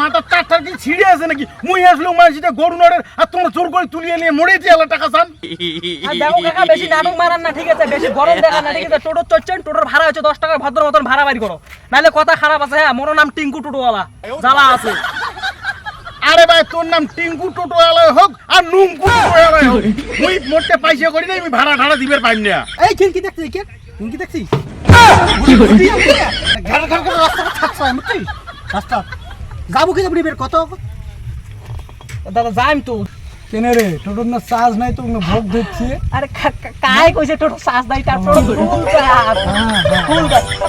মাথা টাটার কি ছিড়ে আছে নাকি? মুই আসলে মানুষটা গরু নড়ের আর তোমরা জোর করে তুলিয়ে নিয়ে মরে দিয়ে আলা টাকা চান। আর দেখো কাকা বেশি নাটক মারান না, ঠিক আছে? বেশি গরম দেখান না, ঠিক আছে? টোটো চড়ছেন, টোটোর ভাড়া হচ্ছে 10 টাকা, ভদ্র মতন ভাড়া বাড়ি করো, নাহলে কথা খারাপ আছে। হ্যাঁ, মোর নাম টিঙ্কু টোটোওয়ালা, জ্বালা আছে। আরে ভাই তোর নাম টিঙ্কু টোটোওয়ালা হোক আর নুঙ্কু টোটোওয়ালা হোক, মুই মোটে পয়সা করি না, আমি ভাড়া ঢাড়া দিবের পাইম না। এই কি দেখছিস? কি দেখছিস? ঘর ঘর করে রাস্তা থাকছ আমি রাস্তা যাবো কি যাবি বের কত? দাদা যাইম তো। কেন রে টোটোর না চার্জ নাই তো ভোগ দিচ্ছি। আরে কাই কইছে টোটো শ্বাস দাই, তারপর ফুল চাপ ফুল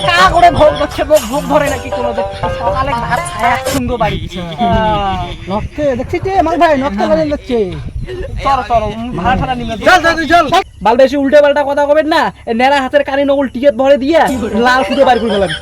কা করে ভোগ করছে, ভোগ ধরে নাকি কোনো যে সকালে ভাত খায় সুন্দর বাড়ি। নককে দেখছিস তে আমার ভাই নককে লাগে যাচ্ছে। চল চল ভাড়া ঠাড়া নিমে চল চল চল। বাল বেশি উল্টে পাল্টা কথা কবেন না, নেড়া হাতের কানি নকল টিকেট ভরে দিয়া লাল সুতো বাড়ি করে ফেলাম।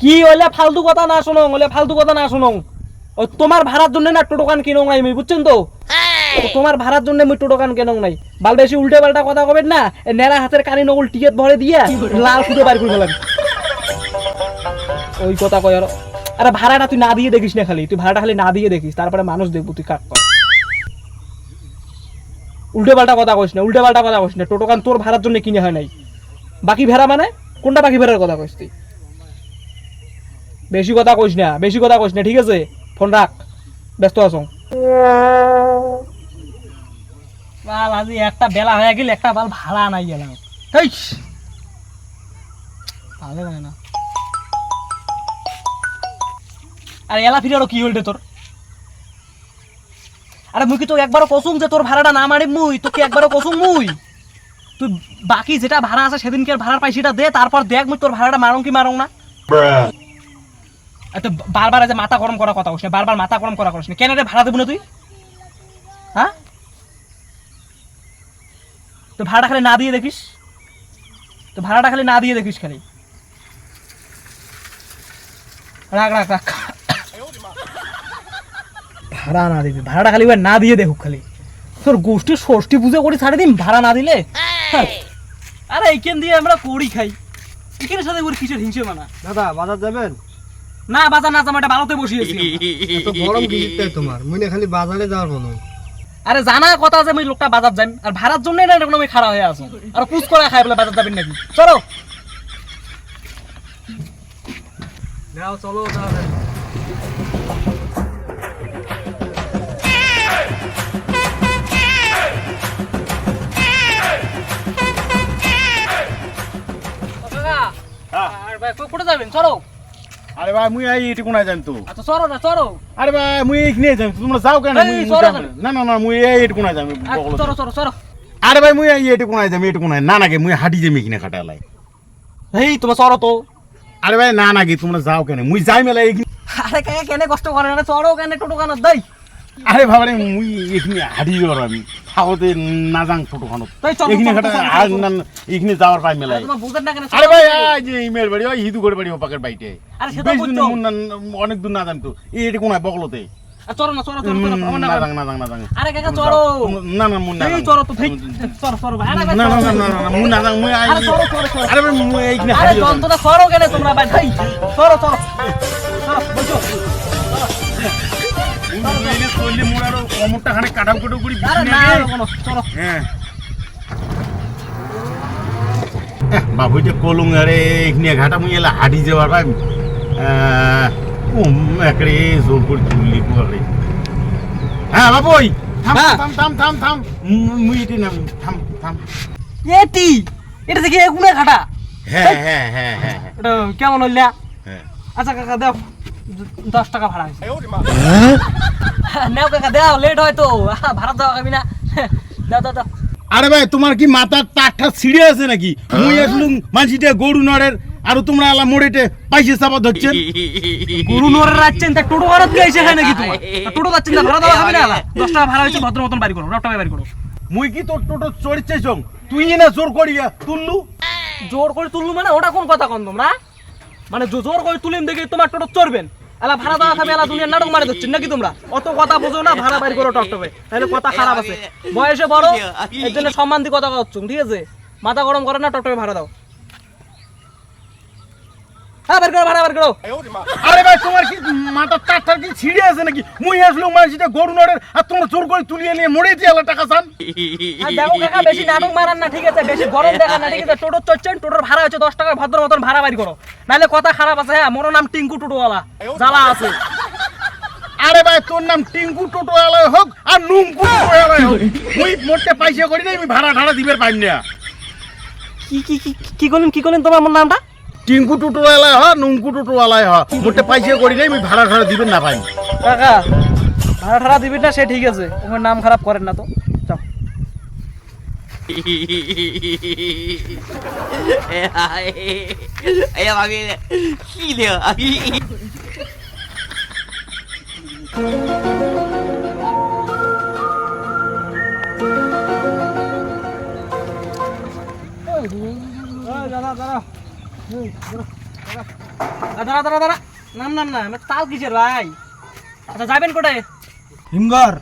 কি হইলে ফালতু কথা না শোনো, হলে ফালতু কথা না শোনো। ও তোমার ভাড়ার জন্য না টোটোকান কিনো নাই আমি, বুঝছেন তো? তোমার ভাড়ার জন্য আমি টোটোকান কেনো নাই। বাল বেশি উল্টে পাল্টা কথা কবেন না, নেড়া হাতের কানি নকল টিকেট ভরে দিয়া লাল সুতো বাড়ি করে ফেলাম। ওই কথা কয় আর আরে ভাড়াটা তুই না দিয়ে দেখিস না, খালি তুই ভাড়াটা খালি না দিয়ে দেখিস, তারপরে মানুষ দেখবো তুই কাক কর। উল্টে পাল্টা কথা কইস না, উল্টে পাল্টা কথা কইস না। টোটোকান তোর ভাড়ার জন্য কিনে হয় নাই। বাকি ভাড়া মানে কোনটা বাকি ভাড়ার কথা কইস তুই? বেশি কথা কইস না, বেশি কথা কইস না, ঠিক আছে? ফোন রাখ, ব্যস্ত আছো। বাল আজি একটা বেলা হয়ে গেল, একটা বাল ভাড়া নাই গেলাম। হেই ভালো লাগে না। আর এলা ফিরে কি হইল তোর? আরে মুই কি তো একবারও কসুম যে তোর ভাড়াটা না মারি, মুই তোকে একবারও কসুম মুই। তুই বাকি যেটা ভাড়া আছে সেদিনকে ভাড়ার পয়সাটা দে, তারপর দেখ মুই তোর ভাড়াটা মারং কি মারং না। তো বারবার যে মাথা গরম করার কথা কইস না, বারবার মাথা গরম করা করিস না। কেন রে ভাড়া দেবো না তুই? হ্যাঁ, তো ভাড়াটা খালি না দিয়ে দেখিস, তো ভাড়াটা খালি না দিয়ে দেখিস খালি। রাখ রাখ রাখ, ভাড়া না দিবি, ভাড়াটা খালি না দিয়ে দেখুক খালি। তোর গোষ্ঠীর ষষ্ঠী পুজো করে ছাড়ে দিন ভাড়া না দিলে। আরে এইখান দিয়ে আমরা করি খাই, এখানের সাথে ওর কিসের হিংসে মানা? দাদা বাজার যাবেন? না বাজার না, জামাটা বাড়াতে বসিয়েছি। এত গরম দিতে তোমার মনে খালি বাজারে যাওয়ার মনে। আরে জানা কথা যে আমি লোকটা বাজার যাই, আর ভাড়ার জন্য না এরকম আমি খারাপ হয়ে আছো। আর পুজ করে খাই বলে বাজার যাবেন নাকি? চলো নাও চলো তাহলে। কোথায় যাবেন? চলো। আরে ভাই মুই এইটি কোনায় যাই তো। আচ্ছা চলো না, চলো। আরে ভাই মুই এইখানে যাই, তোমরা যাও কেন? না না না মুই এইটি কোনায় যাই। চলো চলো চলো। আরে ভাই মুই এইটি কোনায় যাই, এইটি কোনায় না নাকি মুই হাঁটি যাই এখানে খাটালাই। এই তোমার চলো তো। আরে ভাই না নাকি তোমরা যাও কেন? মুই যাই মেলা এইখানে। আরে কেন কষ্ট করে না? চলো কেন টোটো কানত দেই। আরে বাবারে মুই এখানে হাঁটি যাওয়ার আমি খাওয়াতে না যাং ছোট খানো এখানে খাটা আর না এখানে যাওয়ার পাই মেলাই। তোমার বুঝেন না কেন? আরে ভাই এই যে ইমের বাড়ি ওই হিদু করে বাড়ি পাকের বাইতে। আরে সেটা বুঝছো অনেক দূর না যাম তো এইটি কোনায় বগলতে। চলো না, চলো চলো চলো। না যাং না যাং না যাং। আরে কাকা চলো না না মুন না। এই চলো তো, ঠিক চলো চলো ভাই। আরে না না না না না মুন না যাং মুই আই। আরে চলো চলো চলো। আরে ভাই মুই এইখানে আরে হাঁটি যাও। যন্ত্রটা সরো কেন তোমরা ভাই? ভাই চলো চলো চলো বুঝছো। এইনে চললি মোর আর কমরটা খানে কাটাও কাটাও করি আরে বিছনা না গে। কোনো চলো। হ্যাঁ বাবু যে কলুং আরে এখানে ঘাটা মুই এলা হাঁটি যাওয়ার ভাই একরে জোর করে তুললি করে। হ্যাঁ বাবু ওই থাম থাম থাম থাম থাম মুই এটি নাম থাম থাম। এটি এটা দেখি এগুনে ঘাটা। হ্যাঁ হ্যাঁ হ্যাঁ হ্যাঁ এটা কেমন হইলা? হ্যাঁ আচ্ছা কাকা দাও 10 টাকা ভাড়া হইছে। নাও কাকা দাও, লেট হয় তো, ভাড়া দাও আমি না। যা যা যা আরে ভাই তোমার কি মাথার তারটা ছিঁড়ে আছে নাকি? মুই আসলুম মানসিতে গরু নড়ের আর তোমরা আলা মোড়েতে পয়সা চাপা ধরছেন। গরু নরে রাখছেন তা টোটো ভাড়া দিয়ে এসে হয় নাকি তোমার? টোটো যাচ্ছেন না ভাড়া দেওয়া হবে না আলা 10 টাকা ভাড়া হয়েছে ভদ্র মতন বাড়ি করো, টাকা বাড়ি করো। মুই কি তোর টোটো চড়ছে সং তুই না জোর করিয়া তুললু? জোর করে তুললু মানে ওটা কোন কথা কোন তোমরা? মানে জোর করে তুলেন দেখে তোমার টোটো চড়বেন, এলা ভাড়া দেওয়া খাবে, এলা দুনিয়ার নাটক মারে দিচ্ছেন নাকি তোমরা? অত কথা বোঝো না, ভাড়া বাড়ি করো টকটকে, তাহলে কথা খারাপ আছে। বয়সে বড় এর জন্য সম্মান দিয়ে কথা কচ্ছ, ঠিক আছে? মাথা গরম করে না, টকটকে ভাড়া দাও। হ্যাঁ বের করো, ভাড়া বের করো। আরে ভাই তোমার কি মাথার তারটা কি ছিঁড়ে আছে নাকি? মুই আসলুম মানসিতে গরু নড়ের আর তোমরা জোর করে তুলিয়ে নিয়ে মোড়ে দিয়ে আলা টাকা চান। আর দেখো কাকা বেশি নাটক মারান না, ঠিক আছে? বেশি গরম দেখান না, ঠিক আছে? টোটো চড়ছেন, টোটোর ভাড়া হচ্ছে 10 টাকা, ভদ্র মতন ভাড়া বাড়ি করো, নাহলে কথা খারাপ আছে। হ্যাঁ, মোর নাম টিঙ্কু টোটোওয়ালা, জ্বালা আছে। আরে ভাই তোর নাম টিঙ্কু টোটো এলাই হোক আর নুঙ্কু টোটো এলাই হোক, মুই মোটে পয়সা করি নাই, আমি ভাড়া ঢাড়া দিবের পাইম না। কি করলেন তোমার আমার নামটা? টিঙ্কু টোটো এলাই হ, নুঙ্কু টোটো এলাই হ, মোটে পয়সা করি নাই, আমি ভাড়া ঢাড়া দিবেন না পাইম। কাকা ভাড়া ঠাড়া দিবি না সে ঠিক আছে, তোমার নাম খারাপ করেন না তো, যাও। দাঁড়া দাঁড়া দাঁড়া, নাম নাম না, আমার তাল কিসের ভাই? আচ্ছা যাবেন কোথায়? হিমঘর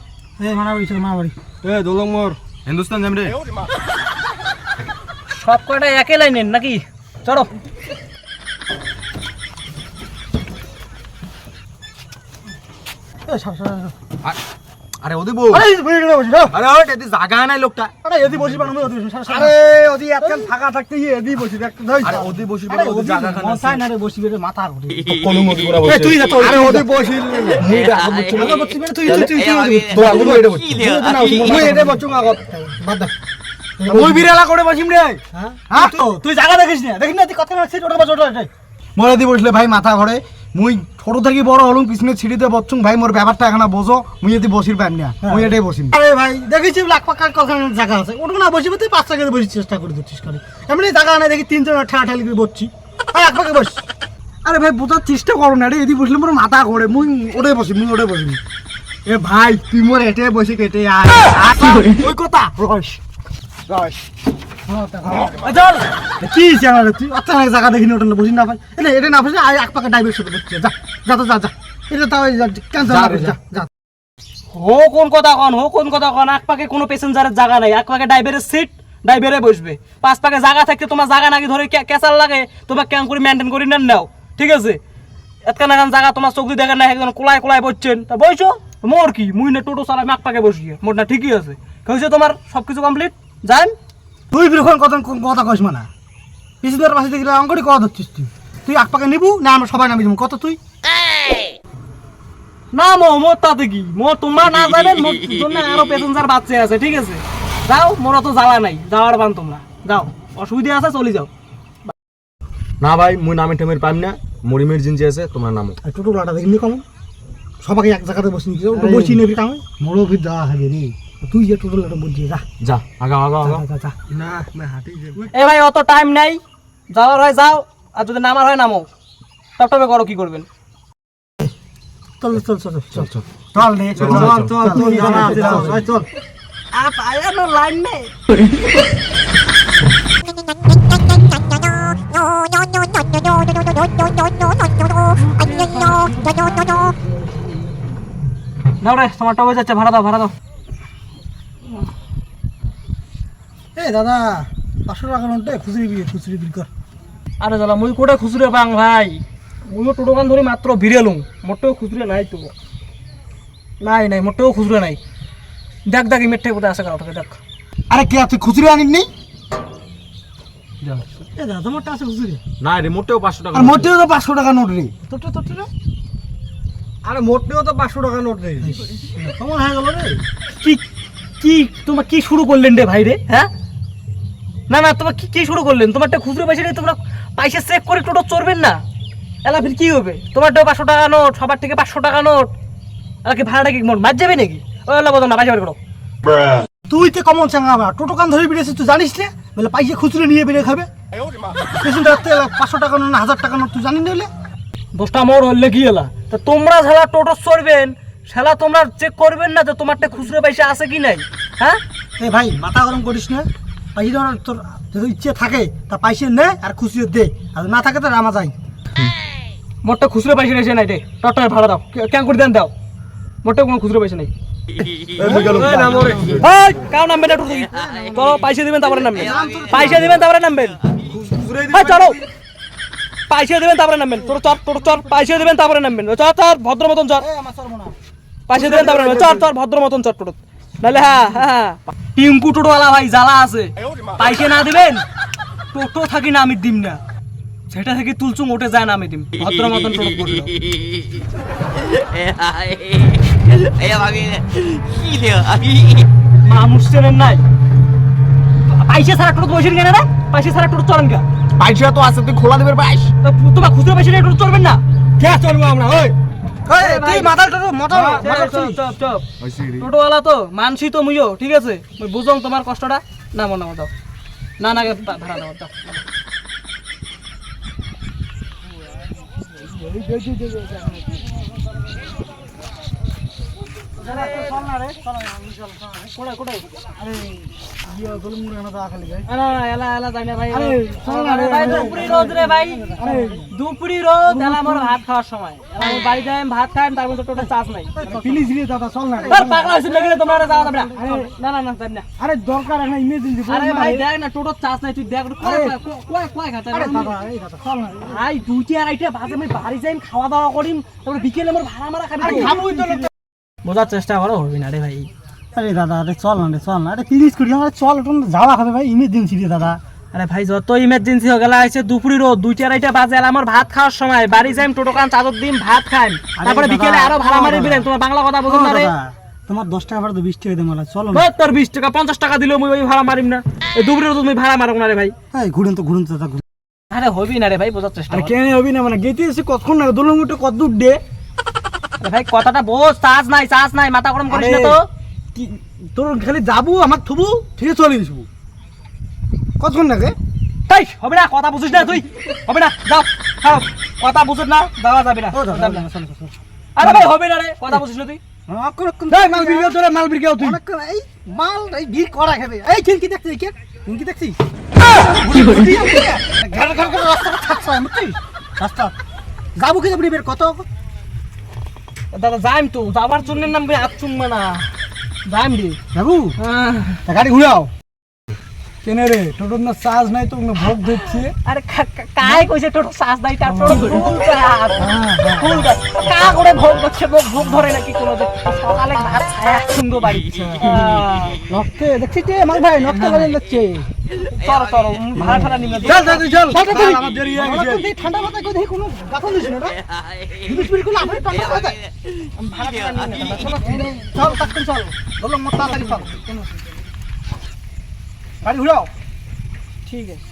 এই মানা বাড়ি মা বাড়ি এ দোলং মোর হিন্দুস্তান যাম রে। সব কয়টা একে লাইনেন নাকি? চলো। আরে ওদি বউ, আরে বসি না বসি না আরে ওই এদি জায়গা নাই লোকটা। আরে এদি বসি বানানো ওদি বসি আরে ওদি একখান ফাঁকা থাকতে এদি বসি একটা ধই আরে ওদি বসি আরে ওদি জায়গা খান মশাই না রে বসি বেরে মাথা ঘুরে কোন মত করে বসে। তুই যা তো আরে ওদি বসি মুই দা আগত বসছি না বসছি বেরে তুই তো আগু এটা বসি মুই এটা বসছু আগত বাদ দে মুই বিড়ালা করে বসিম রে হ্যাঁ তুই জায়গা দেখিস না তুই কথা না সিট ওটা বস ওটা মোরে দি বসলে ভাই মাথা ঘরে মুই ছোট থেকে বড় হলুম পিছনে ছিড়িতে বসছুং ভাই মোর ব্যাপারটা এখন বোঝো মুই যদি বসির পাইম না মুই এটাই বসিম। আরে ভাই দেখিছি লাখ পাকা কথা জায়গা আছে ওটা না বসিবে তুই 5 টাকা বসির চেষ্টা করে দিচ্ছিস খালি এমনি জায়গা না দেখি 3 জন ঠাঠালি করে বসছি আর এক পাকে বস। আরে ভাই বোঝার চেষ্টা করো না রে এদি বসলে মোর মাথা ঘরে মুই ওটাই বসি এ ভাই তুই মোর এটাই বসি কেটে আয় ওই কথা রস রস চল কি জানা তুই অত জায়গা দেখিনি ওটা বসি না ভাই এটা না বসে এক পাকে ডাইভের সাথে বসছে যা যা তো যা যা এটা তাও ক্যান্সেল না যা যা হো কোন কথা কন, এক পাকে কোনো প্যাসেঞ্জারের জায়গা নাই, এক পাকে ড্রাইভারের সিট, ড্রাইভারে বসবে। 5 পাকে জায়গা থাকতে তোমার জায়গা নাকি ধরে ক্যাসাল লাগে, তোমার ক্যাং করে মেনটেন করে নেন নাও, ঠিক আছে? এতখান এখন জায়গা তোমার চোখ দিয়ে দেখেন না, একজন কোলায় বসছেন, তা বসো। মোর কি মুই না টোটো চালাই এক পাকে বসিয়ে, মোর না ঠিকই আছে। হয়েছে তোমার সবকিছু কমপ্লিট, যান। তুই বিরখন কথা কইস মানা পিছনের পাশে দেখলে অঙ্কটি কথা ধরছিস তুই এক পাকে নিবু না আমরা সবাই নামি যাবো কত তুই না মোর তাতে কি, মোর তোমরা না যাবেন, মোর জন্য আরো প্যাসেঞ্জার বাচ্চা আছে, ঠিক আছে? যাও, মোর অত জ্বালা নাই, যাওয়ার বান তোমরা যাও, অসুবিধা আছে চলে যাও। না ভাই মুই নামে টেমের পাইম না, মোর ইমার্জেন্সি আছে, তোমার নামো। আর টোটো লাটা দেখিনি কেমন সবাইকে এক জায়গাতে বসে নিয়ে বসি নেবি কামে মোড়ো ভিড় দেওয়া হবে রে তুই যে টোটো লাটা বসিয়ে যা যা আগাও আগাও আগাও। যা যা না না হাঁটি যাব। এ ভাই অত টাইম নাই, যাওয়ার হয় যাও, আর যদি নামার হয় নামো, টপটপে করো, কি করবেন? চল চল চল চল চল চল রে চল চল চল চল আর পায়া না লাইন নেই। দাও রে, তোমার টবে যাচ্ছে, ভাড়া দাও, ভাড়া দাও। এ দাদা 500 টাকা নোটে খুচরি বিল কর আরে দাদা মুই কোটা খুচরে পাং ভাই, মুইও টোটো গান ধরি মাত্র ভিড়েলুম, মোটেও খুচরে নাই তো, নাই মোটেও খুচরে নাই। দেখ দেখ ইমের থেকে কোথায় আসে কারো থেকে, দেখ। আরে কে তুই খুচরি আনিস নি এ দাদা তোমার টাকা খুচরি না রে মোটেও 500 টাকা। আর মোটেও তো 500 টাকা নোট রে তোর রে আরে মোটেও তো 500 টাকা নোট রে কেমন হয়ে গেল রে কি কি তোমার কি শুরু করলেন রে ভাই রে? হ্যাঁ না না, তোমার কি শুরু করলেন? তোমারটা খুচরো পয়সা নেই, তোমরা পয়সা চেক করে টোটো চড়বেন না, এলা ফির কি হবে? তোমারটাও 500 টাকা নোট, সবার থেকে 500 টাকা নোট, এলা কি ভাড়াটা কি মোট মার যাবে নাকি? ও এলা বলো না, পয়সা বের করো। তুই তো কমন চাঙ্গা আমার টোটো কান ধরে বেরিয়েছিস তুই জানিস না বলে পাইসে খুচরো নিয়ে বেরিয়ে খাবে পেছনটা 500 টাকা না 1000 টাকা না তুই জানিস না বলে দোষটা মোর হলে কি এলা তা তোমরা শালা টোটো চড়বেন শালা তোমরা চেক করবেন না যে তোমারটা খুচরো পয়সা আছে কি নাই হ্যাঁ এ ভাই মাথা গরম করিস না পাইসে দেওয়ার তোর যদি ইচ্ছে থাকে তা পাইসে নে আর খুচরো দে আর না থাকে তো রামা যাই মোটটা খুচরো পয়সা এসে নাই রে টট্টার ভাড়া দাও কেন করে দেন দাও মোটটা কোনো খুচরো পয়সা নাই এই কাও নামবেন না টোটো তো পয়সা দিবেন তারপরে নামবেন পয়সা দিবেন তারপরে নামবেন হ্যাঁ চলো পয়সা দিবেন তারপরে নামবেন টোটো চর পয়সা দিবেন তারপরে নামবেন চর ভদ্র মতন চর পয়সা দিবেন তারপরে নামবেন চর ভদ্র মতন চর টোটো নাহলে হ্যাঁ টিঙ্কু টোটোওয়ালা ভাই জ্বালা আছে পয়সা না দিবেন টোটো থাকি না আমি দিম না সেটা থেকে তুলচুং ওঠে যায় না আমি দিম ভদ্র মতন টোটো করলো মানুষ চেনেন নাই পয়সা সারা টোটো বসে কেন রে পয়সা সারা টোটো চলেন গা পয়সা তো আছে তুই খোলা দিবে পাইস তোমার খুচরো পয়সা নিয়ে টোটো চলবেন না কে চলবো আমরা ওই তুই মাথা টোটো মোটর টোটোওয়ালা তো মানসি তো মুইও ঠিক আছে মুই বুঝং তোমার কষ্টটা নামো দাও না ভাড়া দাও দাও দুপুরি রোদ ভাত খাওয়ার সময় বাড়ি যাই ভাত খাই তারপর টোটো চাষ নাই প্লিজ রে দাদা চল না পাগলা হয়েছিল নাকি তোমরা যাওয়া যাবে না না যাই না আরে দরকার একটা ইমার্জেন্সি আরে ভাই দেখ না টোটো চাষ নাই তুই দেখ কয় খাতা ভাই 2-2:30 বাজে আমি বাড়ি যাই খাওয়া দাওয়া করিম তারপরে বিকেলে আমার ভাড়া মারা খাবি বোঝার চেষ্টা করো হবি না রে ভাই আরে দাদা আরে চল না আরে প্লিজ করি আমার চল যাওয়া হবে ভাই ইমার্জেন্সি রে দাদা আরে ভাই যত ইমার্জেন্সি হয়ে গেল আছে দুপুরি রোদ 2-2:30 বাজে আমার ভাত খাওয়ার সময় বাড়ি যাই টোটো কান চাদর দিন ভাত খাই তারপরে বিকেলে আরো ভাড়া মারি দিলেন তোমার বাংলা কথা বুঝুন না রে তোমার 10 টাকা ভাড়া তো 20 টাকা দে মালা চলো তোর 20 টাকা 50 টাকা দিলেও মুই ওই ভাড়া মারিম না এই দুপুরি রোদ তুমি ভাড়া মারো না রে ভাই এই ঘুরেন তো দাদা আরে হবি না রে ভাই বোঝার চেষ্টা আরে কেন হবি না মানে গেতে এসে কতক্ষণ না দোলঙ্গুটা কত দূর দে ভাই কথাটা বোঝ চার্জ নাই মাথা গরম করিস না তো কি তোর খালি যাবো আমার থুবু ঠিক চলে আসবো কতক্ষণ লাগে তাই হবে না কথা বুঝিস না তুই হবে না যাও খাও কথা বুঝিস না যাওয়া যাবে না আরে ভাই হবে না রে কথা বুঝিস না তুই মাল বিরগাও তোরা মাল বিরগাও তুই এই মাল এই ভিড় করা খাবে এই খিড়কি দেখছিস খিড়কি দেখছিস ঘর রাস্তা থাকছে আমি রাস্তা যাবো কি যাবি বের কত দাদা যাইম তো যাবার জন্য নাম ভাই হাত চুমবে না যাইম রে যাবো গাড়ি ঘুরাও কেনে রে টোটোর না চার্জ নাই তো ভোগ দিচ্ছে আরে কাই কইছে টোটো চার্জ নাই তার টোটো ফুল চার্জ কা করে ভোগ হচ্ছে ভোগ ধরে নাকি কোনো সকালে ভাত খায় সুন্দর বাড়ি নকতে দেখছিস রে মাল ভাই নকতে লাগে যাচ্ছে চল ভাড়া ঠাড়া নিমে চল আমার দেরি হয়ে গেছে ঠান্ডা মাথা কই দেখি কোনো কথা দিছ না রে দুধ পিল গুলো আপনি ঠান্ডা হয়ে যায় ভাড়া ঠাড়া নিমে চল তাকন চল বলো মোটা লাগি চল গাড়ি ঘুরাও ঠিক আছে